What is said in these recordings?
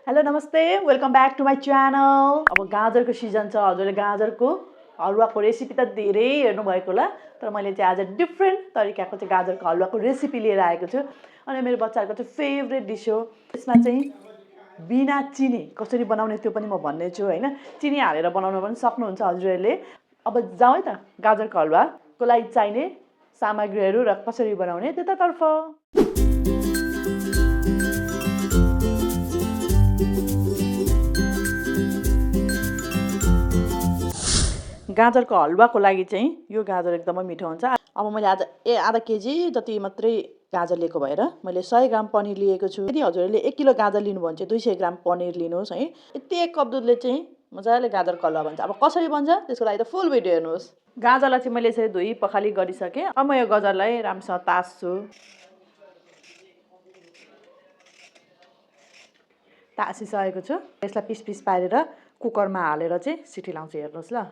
Hello नमस्ते welcome back to my channel. अब गाजरको सिजन छ, हजुरले गाजरको हलुवाको रेसिपी त धेरै हेर्नु भएको होला, तर मैले चाहिँ आज डिफ्रेन्ट तरिकाको चाहिँ गाजरको हलुवाको रेसिपी लिएर आएको छु। अनि मेरो बच्चाहरूको चाहिँ फेभरेट डिस हो। यसमा चाहिँ बिना चिनी कसरी बनाउने त्यो पनि म भन्ने छु हैन। चिनी हालेर बनाउन पनि सक्नुहुन्छ हजुरहरूले। अब जाउँ है त गाजरको हलुवाको लागि चाहिने सामग्रीहरू र कसरी बनाउने त्यतातर्फ। गाजरको हलुवाको लागि चाहिँ यो गाजर एकदमै मिठो हुन्छ। अब मैले आज आधा केजी जति मात्रै गाजर लिएको भएर मैले 100 ग्राम पनिर लिएको छु। यदि हजुरहरूले 1 किलो गाजर लिनुभयो भने चाहिँ 200 ग्राम पनिर लिनुहोस् है। यति एक कप दुधले चाहिँ मजाले गाजरको हलुवा बन्छ। अब कसरी बन्छ त्यसको लागि त फुल भिडियो हेर्नुहोस्। गाजरलाई चाहिँ मैले यसरी धोई पखाली गरिसकेँ। अब म यो गाजरलाई राम्रोसँग तास्छु। तासिसकेको छु। यसलाई पिस पिस पारेर कुकरमा हालेर चाहिँ सिटी लाउँछु। हेर्नुहोस् ल।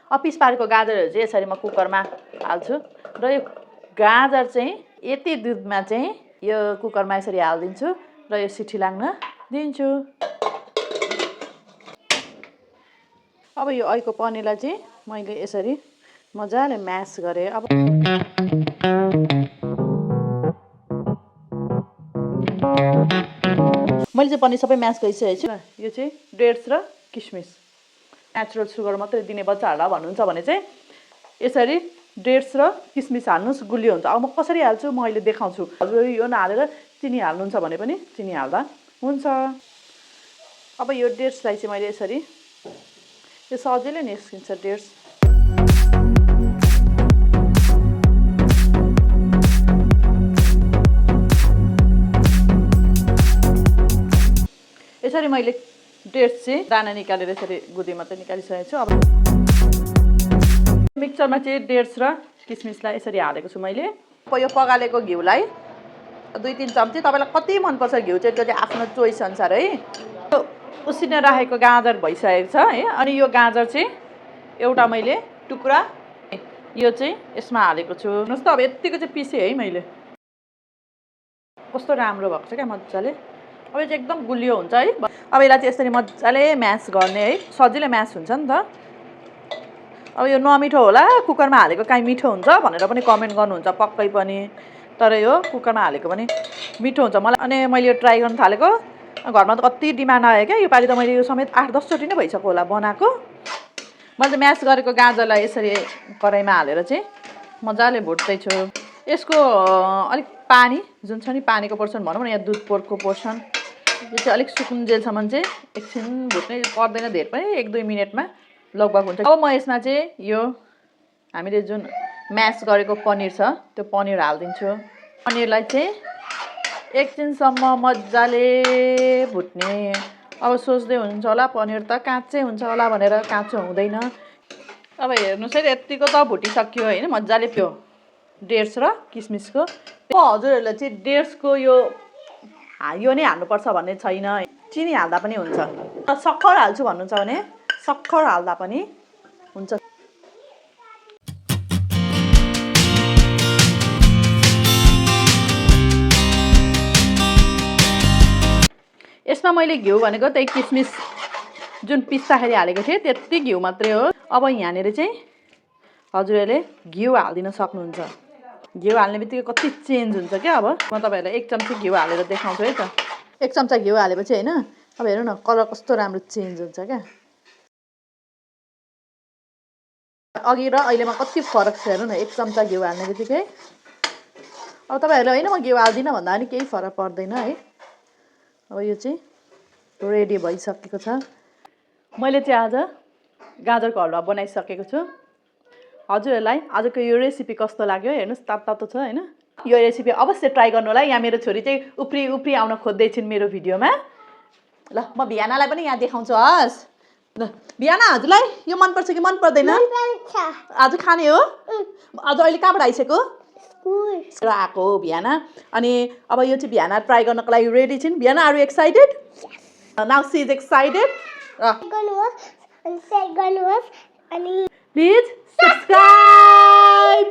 अब पिस पारेको गाजरहरू चाहिँ यसरी म कुकरमा हाल्छु र यो गाजर चाहिँ यति दुधमा चाहिँ यो कुकरमा यसरी हालिदिन्छु र यो सिटी लाग्न दिन्छु। अब यो अहिलेको पनिरलाई चाहिँ मैले यसरी मजाले म्यास गरेँ। अब मैले चाहिँ पनिर सबै म्यास गरिसकेको छु। यो चाहिँ डेट्स र किसमिस नेचुरल सुगर मात्रै दिने बच्चाहरूलाई भन्नुहुन्छ भने चाहिँ यसरी डेट्स र किसमिस हाल्नुहोस्, गुलियो हुन्छ। अब म कसरी हाल्छु म अहिले देखाउँछु। हजुर यो नहालेर चिनी हाल्नुहुन्छ भने पनि चिनी हाल्दा हुन्छ। अब यो डेट्सलाई चाहिँ मैले यसरी यो सजिलै निस्किन्छ डेट्स। यसरी मैले डेट्स चाहिँ दाना निकालेर यसरी गुदी मात्रै निकालिसकेको छु। अब मिक्सरमा चाहिँ डेट्स र किसमिसलाई यसरी हालेको छु मैले। अब यो पगालेको घिउलाई 2-3 चम्ची, तपाईँलाई कति मनपर्छ घिउ चाहिँ त्यो चाहिँ आफ्नो चोइस अनुसार है। उसिनेर राखेको गाजर भइसकेको छ है। अनि यो गाजर चाहिँ एउटा मैले टुक्रा यो चाहिँ यसमा हालेको छु। हेर्नुहोस् त अब यत्तिको चाहिँ पिसेँ है मैले। कस्तो राम्रो भएको छ क्या मजाले। अब यो चाहिँ एकदम गुलियो हुन्छ है। अब यसलाई चाहिँ यसरी मजाले म्यास गर्ने है। सजिलै म्यास हुन्छ नि त। अब यो नमिठो होला, कुकरमा हालेको काहीँ मिठो हुन्छ भनेर पनि कमेन्ट गर्नुहुन्छ पक्कै पनि। तर यो कुकरमा हालेको पनि मिठो हुन्छ मलाई। अनि मैले यो ट्राई गर्न थालेको घरमा त कति डिमान्ड आयो क्या। योपालि त मैले यो समेत 8-10 चोटि नै भइसक्यो होला बनाएको। मैले चाहिँ म्यास गरेको गाजरलाई यसरी कराईमा हालेर चाहिँ मजाले भुट्दैछु। यसको अलिक पानी जुन छ नि पानीको पोर्सन भनौँ न, यहाँ दुध पोरको पोर्सन यो चाहिँ अलिक सुकुन्जेलसम्म चाहिँ एकछिन भुट्नै पर्दैन, धेर पनि 1-2 मिनटमा लगभग हुन्छ। अब म यसमा चाहिँ यो हामीले जुन म्यास गरेको पनिर छ त्यो पनिर हालिदिन्छु। पनिरलाई चाहिँ एकछिनसम्म मजाले भुट्ने। अब सोच्दै हुन्छ होला पनिर त काँचै हुन्छ होला भनेर, काँचो हुँदैन। अब हेर्नुहोस् है यत्तिको त भुटिसक्यो होइन मजाले। त्यो डेट्स र किसमिसको हजुरहरूलाई चाहिँ डेट्सको यो नै हाल्नुपर्छ भन्ने छैन, चिनी हाल्दा पनि हुन्छ। सक्खर हाल्छु भन्नुहुन्छ भने सक्खर हाल्दा पनि हुन्छ। यसमा मैले घिउ भनेको त्यही किसमिस जुन पिस्दाखेरि हालेको थिएँ त्यति घिउ मात्रै हो। अब यहाँनिर चाहिँ हजुरहरूले घिउ हालिदिन सक्नुहुन्छ। घिउ हाल्ने बित्तिकै कति चेन्ज हुन्छ क्या। अब म तपाईँहरूलाई 1 चम्ची घिउ हालेर देखाउँछु है त। 1 चम्चा घिउ हालेपछि होइन अब हेर्नु न कलर कस्तो राम्रो चेन्ज हुन्छ क्या। अघि र अहिलेमा कति फरक छ हेर्नु न 1 चम्चा घिउ हाल्ने बित्तिकै। अब तपाईँहरूले होइन म घिउ हाल्दिनँ भन्दा पनि केही फरक पर्दैन है। अब यो चाहिँ रेडी भइसकेको छ। मैले चाहिँ आज गाजरको हलुवा बनाइसकेको छु। हजुरहरूलाई आजको यो रेसिपी कस्तो लाग्यो हेर्नुहोस्, तातो छ होइन। यो रेसिपी अवश्य ट्राई गर्नु होला। यहाँ मेरो छोरी चाहिँ उफ्री आउन खोज्दैछिन् मेरो भिडियोमा। ल म भियानालाई पनि यहाँ देखाउँछु हस्। ल भियाना हजुरलाई यो मनपर्छ कि मन पर्दैन? आज खाने हो? आज अहिले कहाँबाट आइसक्यो? आएको हो भियाना। अनि अब यो चाहिँ भियाना ट्राई गर्नको लागि रेडी छिन्। Vienna are you excited? Now she is excited. Please subscribe.